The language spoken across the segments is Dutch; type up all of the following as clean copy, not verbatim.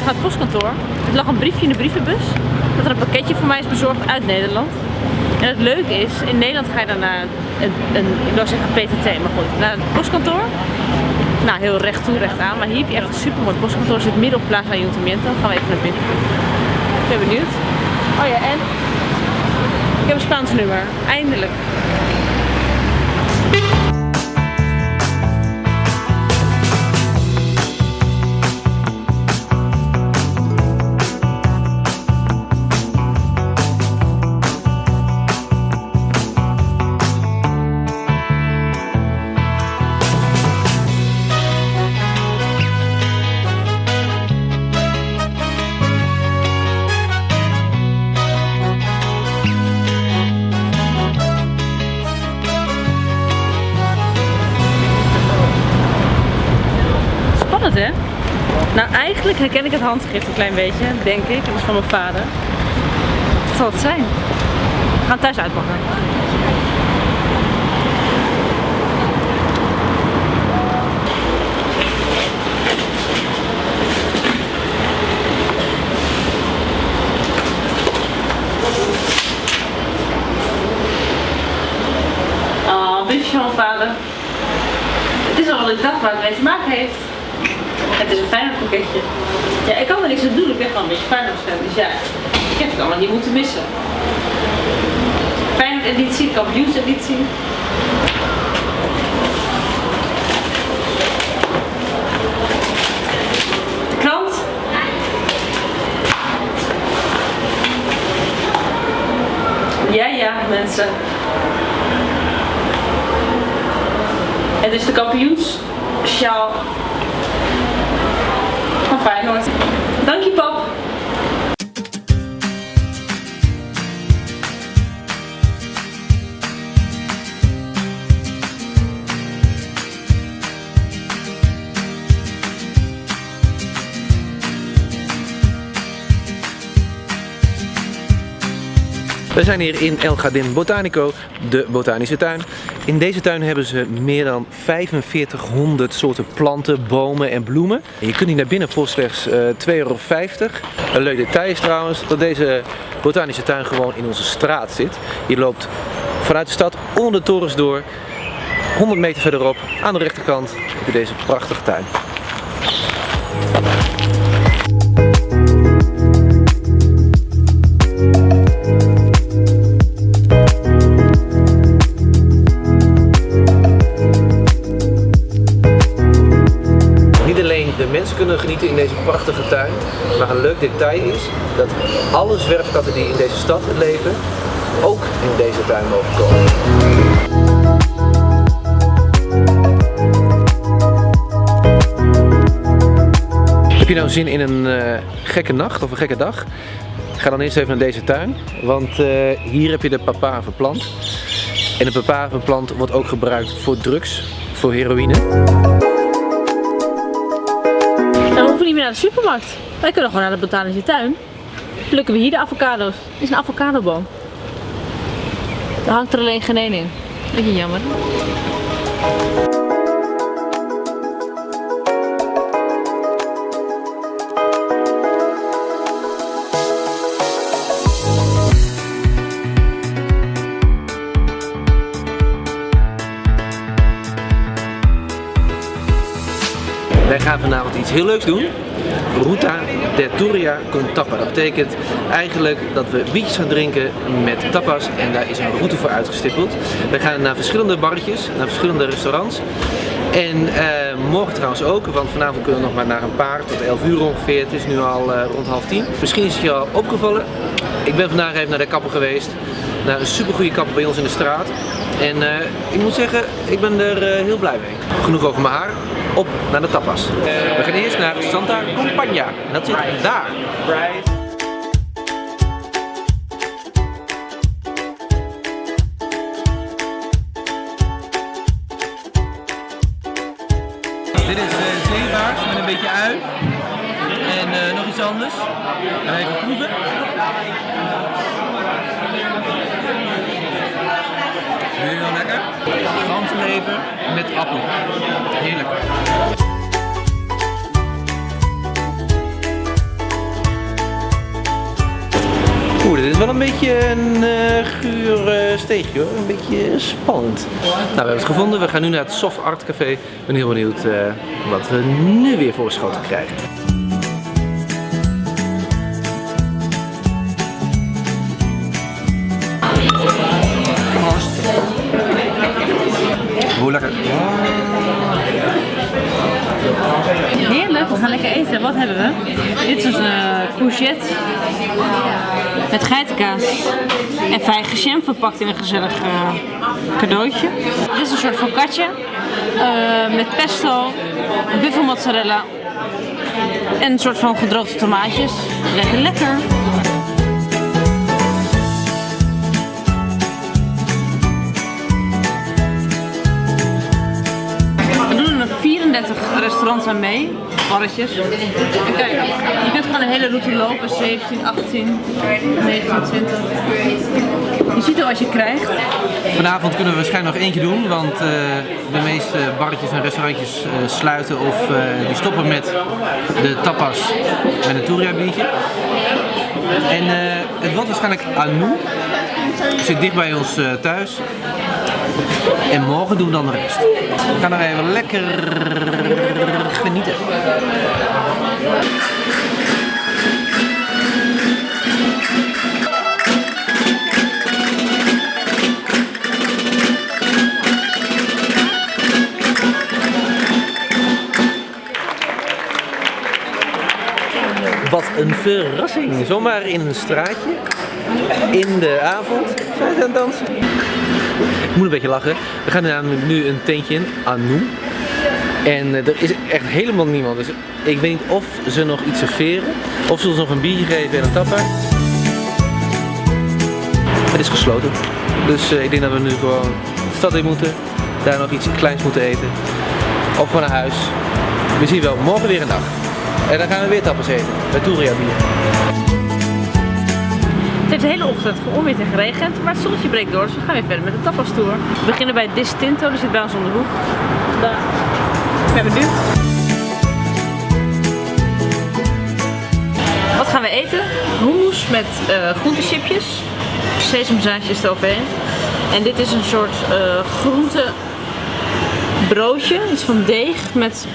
naar het postkantoor. Er lag een briefje in de brievenbus dat er een pakketje voor mij is bezorgd uit Nederland. En het leuke is, in Nederland ga je dan naar ik wil zeggen PTT, maar goed, naar het postkantoor. Nou, heel recht toe, recht aan, maar hier heb je echt een super mooi postkantoor. Het zit midden op Plaza Ayuntamiento. Dan gaan we even naar binnen. Ik ben benieuwd. Oh ja, en ik heb een Spaans nummer. Eindelijk. Hè? Nou, eigenlijk herken ik het handschrift een klein beetje, denk ik. Dat is van mijn vader. Wat zal het zijn? We gaan het thuis uitpakken. Oh, briefje van mijn vader. Het is al wel een dag waar het mee te maken heeft. Het is een Feyenoord pakketje. Ja, ik kan er niks aan doen, ik ben gewoon een beetje Feyenoord fan, dus ja, ik heb het allemaal niet moeten missen. Feyenoord editie, kampioens editie. De krant. Ja, mensen. Het is de kampioenssjaal. Van Feyenoord. Dank je, pap. We zijn hier in El Jardín Botánico, de botanische tuin. In deze tuin hebben ze meer dan 4500 soorten planten, bomen en bloemen. En je kunt hier naar binnen voor slechts €2,50. Een leuk detail is trouwens dat deze botanische tuin gewoon in onze straat zit. Je loopt vanuit de stad onder de torens door. 100 meter verderop aan de rechterkant heb je deze prachtige tuin. De mensen kunnen genieten in deze prachtige tuin, maar een leuk detail is dat alle zwerfkatten die in deze stad leven ook in deze tuin mogen komen. Heb je nou zin in een gekke nacht of een gekke dag? Ga dan eerst even naar deze tuin, want hier heb je de papaverplant. En de papaverplant wordt ook gebruikt voor drugs, voor heroïne. Dan hoeven we niet meer naar de supermarkt. Wij kunnen gewoon naar de botanische tuin. Plukken we hier de avocado's. Dit is een avocadoboom. Daar hangt er alleen geen één in. Beetje jammer. Wij gaan vanavond iets heel leuks doen. Ruta de Turia con Tapa. Dat betekent eigenlijk dat we biertjes gaan drinken met tapas en daar is een route voor uitgestippeld. We gaan naar verschillende barretjes, naar verschillende restaurants. En morgen trouwens ook, want vanavond kunnen we nog maar naar een paar, tot 11 uur ongeveer. Het is nu al rond 9:30. Misschien is het je al opgevallen. Ik ben vandaag even naar de kapper geweest. Naar een super goede kapper bij ons in de straat. En ik moet zeggen, ik ben er heel blij mee. Genoeg over mijn haar. Op naar de tapas. We gaan eerst naar Santa Compaña. En dat zit daar. Dit is zeebaars met een beetje ui. En nog iets anders. En even proeven. Heel lekker. Ganzenlever met appel. Heerlijk. is wel een beetje een guur steegje hoor, een beetje spannend. Nou, we hebben het gevonden, we gaan nu naar het Soft Art Café. Ik ben heel benieuwd wat we nu weer voorgeschoten krijgen. Hoe lekker. Heerlijk, we gaan lekker eten. Wat hebben we? Dit is een courgette met geitenkaas en vijgenjam verpakt in een gezellig cadeautje. Dit is een soort focaccia met pesto, buffelmozzarella en een soort van gedroogde tomaatjes. Lekker lekker! We doen er 34 restaurants aan mee, barretjes. En kijk, je kunt gewoon een hele route lopen, 17, 18, 19, 20. Je ziet al wat je krijgt. Vanavond kunnen we waarschijnlijk nog eentje doen, want de meeste barretjes en restaurantjes sluiten of die stoppen met de tapas met een Touria biertje. En het wordt waarschijnlijk Anu, zit dicht bij ons thuis. En morgen doen we dan de rest. We gaan er even lekker genieten. Wat een verrassing! Zomaar in een straatje, in de avond, zijn ze aan het dansen. Ik moet een beetje lachen. We gaan namelijk nu een tentje in, Anu. En er is echt helemaal niemand. Dus ik weet niet of ze nog iets serveren, of ze ons nog een biertje geven en een tappa. Het is gesloten. Dus ik denk dat we nu gewoon de stad in moeten, daar nog iets kleins moeten eten. Of gewoon naar huis. We zien wel morgen weer een dag. En dan gaan we weer tapas eten, bij Touria bier. Het heeft de hele ochtend onweer en geregend, maar het zonnetje breekt door, dus we gaan weer verder met de tapas tour. We beginnen bij Distinto, die zit bij ons om de hoek. Daar. Ik ben benieuwd. Wat gaan we eten? Hummus met groentechipjes, sesamzaadjes eroverheen. En dit is een soort groente broodje, iets van deeg met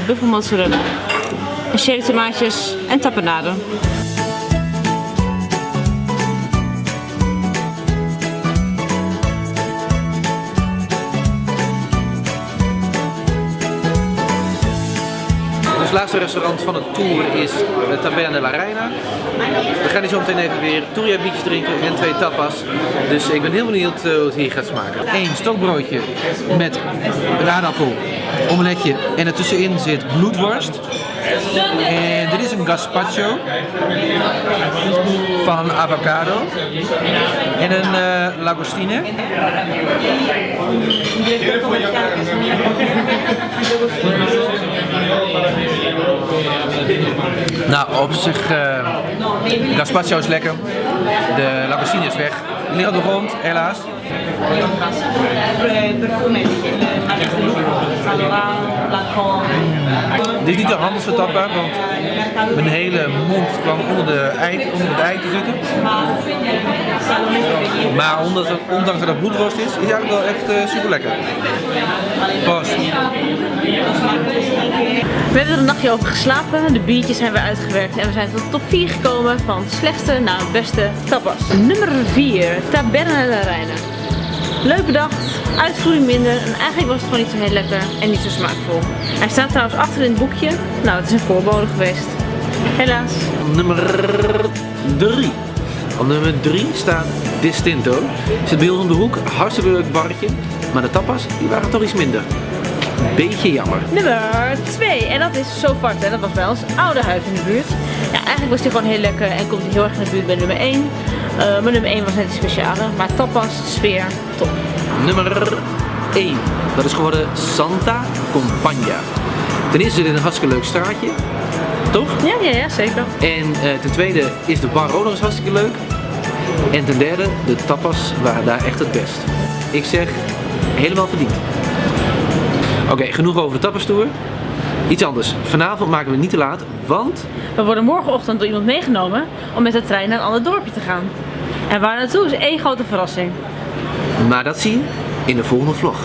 buffelmozzarella. En cherry tomaatjes en tapenade. Het laatste restaurant van het tour is Taberna della Reina. We gaan hier zo meteen even weer Touria biertjes drinken en 2 tapas. Dus ik ben heel benieuwd hoe het hier gaat smaken. 1 stokbroodje met een aardappel, omeletje en ertussenin zit bloedworst. En dit is een gazpacho van avocado en een lagostine. Nou, op zich, gazpacho is lekker, de lagostine is weg, die ligt op de grond, helaas. Dit is niet de handigste tappa, want mijn hele mond kwam onder het ei te zitten. Maar ondanks dat het bloedworst is het eigenlijk wel echt super lekker. Pas. We hebben er een nachtje over geslapen, de biertjes zijn weer uitgewerkt en we zijn tot de top 4 gekomen van slechtste naar beste tapas. Nummer 4, Taberna della Reina. Leuk bedacht, uitvoering minder en eigenlijk was het gewoon niet zo heel lekker en niet zo smaakvol. Hij staat trouwens achter in het boekje, nou het is een voorbode geweest. Helaas. Nummer 3. Op nummer 3 staat Distinto. Zit bij ons om de hoek, hartstikke leuk barretje, maar de tapas die waren toch iets minder. Beetje jammer. Nummer 2 en dat is Sofarte, dat was bij ons oude huis in de buurt. Ja, eigenlijk was die gewoon heel lekker en komt hij heel erg in de buurt bij nummer 1. Maar nummer 1 was net een speciale, maar tapas, sfeer, top. Nummer 1, dat is geworden Santa Compagna. Ten eerste zit het in een hartstikke leuk straatje, toch? Ja, zeker. En ten tweede is de bar ook nog eens hartstikke leuk. En ten derde, de tapas waren daar echt het best. Ik zeg, helemaal verdiend. Oké, genoeg over de tapastour. Iets anders. Vanavond maken we het niet te laat, want we worden morgenochtend door iemand meegenomen om met de trein naar een ander dorpje te gaan. En waar naartoe is één grote verrassing. Maar dat zie je in de volgende vlog.